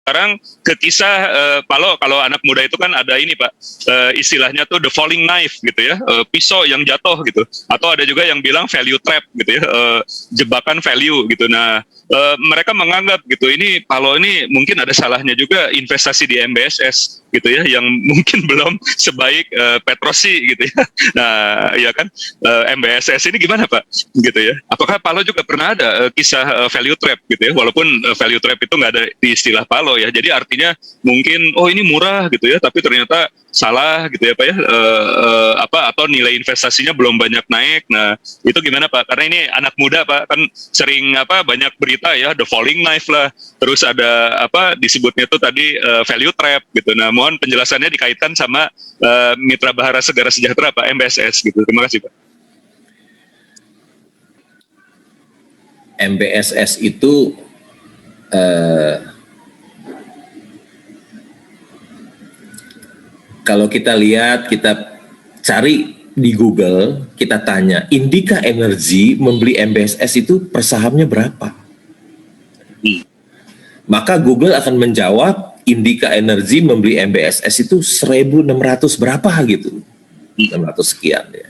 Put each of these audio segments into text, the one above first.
sekarang ke kisah kalau anak muda itu kan ada ini Pak, istilahnya tuh the falling knife gitu ya, pisau yang jatuh gitu, atau ada juga yang bilang value trap gitu ya, jebakan value gitu. Nah mereka menganggap gitu ini Palo ini mungkin ada salahnya juga investasi di MBSS gitu ya, yang mungkin belum sebaik Petrosi gitu ya. Nah ya kan, MBSS ini gimana Pak gitu ya, apakah Palo juga pernah ada kisah value trap gitu ya, walaupun value trap itu nggak ada di istilah Palo ya, jadi artinya mungkin oh ini murah gitu ya, tapi ternyata salah gitu ya Pak ya, atau nilai investasinya belum banyak naik. Nah itu gimana Pak, karena ini anak muda Pak, kan sering banyak berita ya, the falling knife lah, terus ada disebutnya tuh tadi value trap gitu. Nah mohon penjelasannya dikaitkan sama Mitra Bahara Segara Sejahtera Pak, MBSS gitu. Terima kasih Pak. MBSS itu kalau kita lihat, kita cari di Google, kita tanya Indika Energy membeli MBSS itu per sahamnya berapa? Maka Google akan menjawab Indika Energy membeli MBSS itu 1.600 berapa gitu, 600 sekian ya.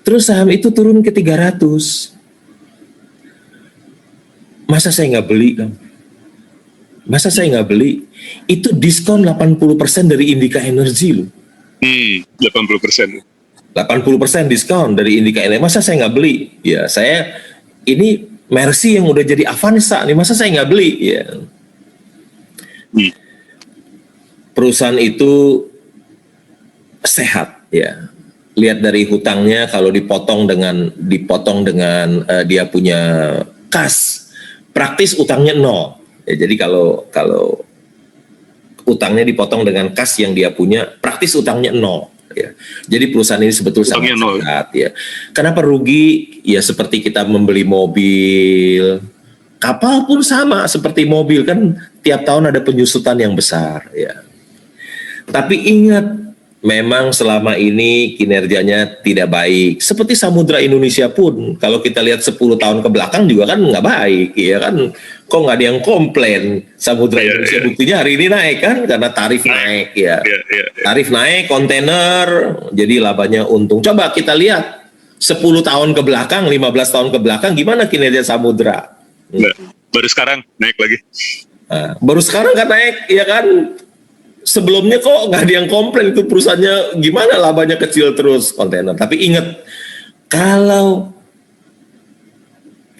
Terus saham itu turun ke 300. Masa saya nggak beli kan? Masa saya nggak beli? Itu diskon 80% dari Indika Energy loh. 80%. 80% diskon dari Indika Energy. Masa saya nggak beli? Ya saya ini Mercy yang udah jadi Avanza nih. Masa saya nggak beli? Ya. Perusahaan itu sehat ya. Lihat dari hutangnya, kalau dipotong dengan dia punya kas, praktis utangnya 0. Ya, jadi kalau utangnya dipotong dengan kas yang dia punya, praktis utangnya 0. Ya. Jadi perusahaan ini sebetulnya sangat sehat. Ya. Kenapa rugi? Ya seperti kita membeli mobil, kapal pun sama seperti mobil kan, tiap tahun ada penyusutan yang besar. Ya. Tapi ingat, memang selama ini kinerjanya tidak baik. Seperti Samudra Indonesia pun, kalau kita lihat 10 tahun ke belakang juga kan nggak baik, ya kan? Kok nggak ada yang komplain Samudra Indonesia? Buktinya hari ini naik kan, karena tarif naik ya. Tarif naik, kontainer, jadi labanya untung. Coba kita lihat 10 tahun ke belakang, 15 tahun ke belakang, gimana kinerja Samudra? Baru sekarang naik lagi. Nah, baru sekarang kan naik, ya kan? Sebelumnya kok nggak ada yang komplain itu perusahaannya gimana, labanya kecil terus kontainer. Tapi ingat, kalau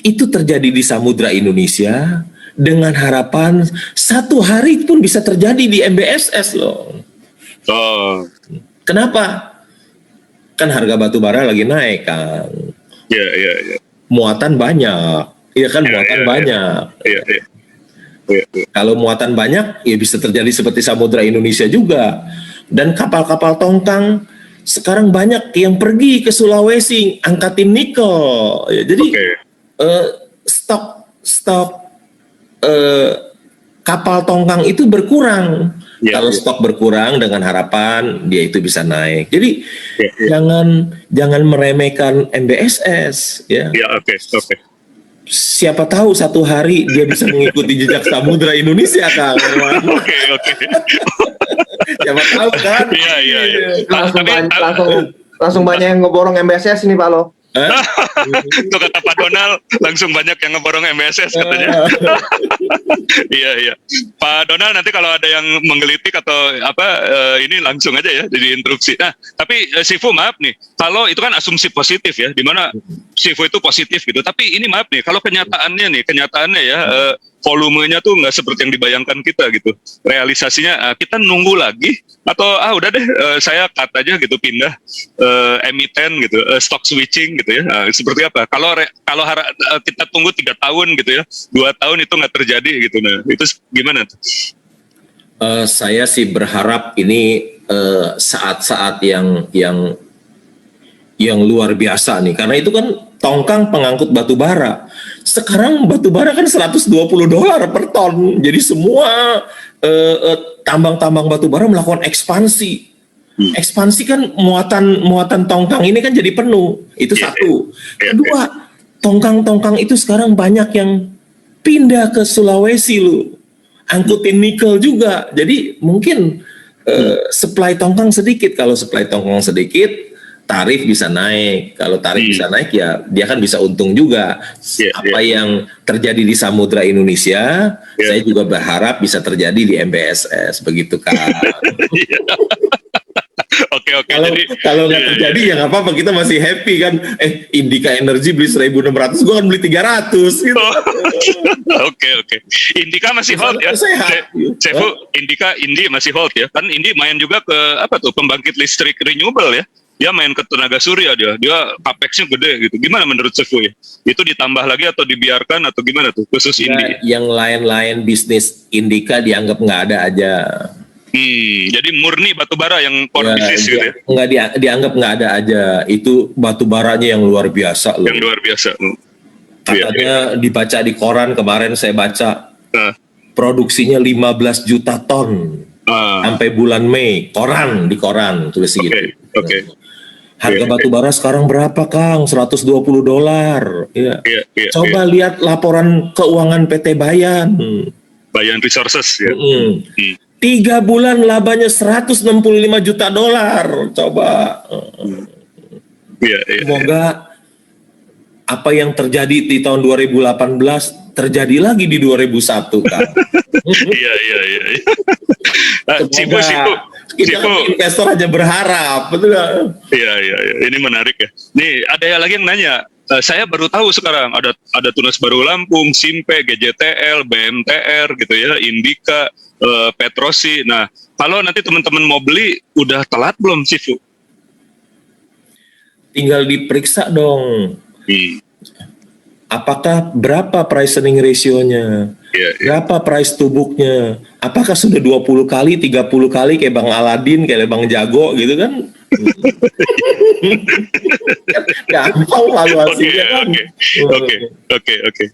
itu terjadi di Samudra Indonesia, dengan harapan satu hari pun bisa terjadi di MBSS loh. Oh. Kenapa? Kan harga batu bara lagi naik kan. Iya. Muatan banyak, iya kan, muatan banyak. Iya. Kalau muatan banyak, ya bisa terjadi seperti Samudra Indonesia juga. Dan kapal-kapal tongkang sekarang banyak yang pergi ke Sulawesi angkatin nikel. Ya, jadi stok kapal tongkang itu berkurang. Kalau stok berkurang, dengan harapan dia itu bisa naik. Jadi jangan meremehkan MBSS. Ya. Oke. Siapa tahu satu hari dia bisa mengikuti jejak Samudra Indonesia, Kang. Oke. Siapa tahu kan? Iya. Langsung banyak yang ngeborong MBSS ini Pak Lo. Itu kata Pak Donald, langsung banyak yang ngeborong MBSS katanya. Iya. Pak Donald, nanti kalau ada yang menggelitik atau ini langsung aja ya jadi instruksi. Nah, tapi Sifu maaf nih, kalau itu kan asumsi positif ya, dimana Sifu itu positif gitu. Tapi ini maaf nih, kalau kenyataannya ya, volumenya tuh nggak seperti yang dibayangkan kita gitu. Realisasinya kita nunggu lagi atau udah deh saya cut aja gitu, pindah emiten gitu, stock switching gitu ya. Seperti apa? Kalau kita tunggu 3 tahun gitu ya, 2 tahun itu nggak terjadi gitu. Nah, itu gimana tuh? Saya sih berharap ini saat-saat yang luar biasa nih, karena itu kan tongkang pengangkut batu bara. Sekarang batu bara kan $120 per ton. Jadi semua tambang-tambang batu bara melakukan ekspansi. Ekspansi kan muatan tongkang ini kan jadi penuh. Itu satu. Kedua, tongkang-tongkang itu sekarang banyak yang pindah ke Sulawesi loh. angkutin nikel juga. Jadi mungkin supply tongkang sedikit. Kalau supply tongkang sedikit, tarif bisa naik. Kalau tarif bisa naik ya dia kan bisa untung juga. Apa yang terjadi di Samudra Indonesia, saya juga berharap bisa terjadi di MBSS, begitu kan. Oke. Kalau nggak terjadi ya nggak apa-apa, kita masih happy kan. Indika Energy beli 1.600, gue kan beli 300 gitu. Oke. Indika masih hold ya. Sefu, Indi masih hold ya. Kan Indi main juga ke pembangkit listrik renewable ya. Dia main ke tenaga surya dia capex-nya gede gitu. Gimana menurut Sefu ya? Itu ditambah lagi atau dibiarkan atau gimana tuh khusus Indi? Yang lain-lain bisnis Indika dianggap nggak ada aja. Jadi murni batubara yang core bisnis gitu ya? Nggak dianggap nggak ada aja. Itu batubaranya yang luar biasa loh. Yang luar biasa. Katanya dibaca di koran kemarin saya baca. Produksinya 15 juta ton. Sampai bulan Mei. Di koran tulis gitu. Oke. Harga batubara sekarang berapa Kang? $120. Ya. Coba lihat laporan keuangan PT Bayan. Bayan Resources ya. 3 bulan labanya $165 juta. Coba. Semoga apa yang terjadi di tahun 2018 terjadi lagi di 2001 kan. Iya. Sipu. Kita investor aja berharap, betul gak? Iya. Ini menarik ya. Nih ada lagi yang nanya. Saya baru tahu sekarang ada Tunas Baru Lampung, Simpe, GJTL, BMTR gitu ya, Indika, Petrosi. Nah, kalau nanti teman-teman mau beli, udah telat belum sih, Fu? Tinggal diperiksa dong. Apakah berapa pricing ratio-nya? Berapa price to book-nya? Apakah sudah 20 kali, 30 kali kayak Bang Aladin, kayak Bang Jago gitu kan? Gampang valuasinya kan. Oke.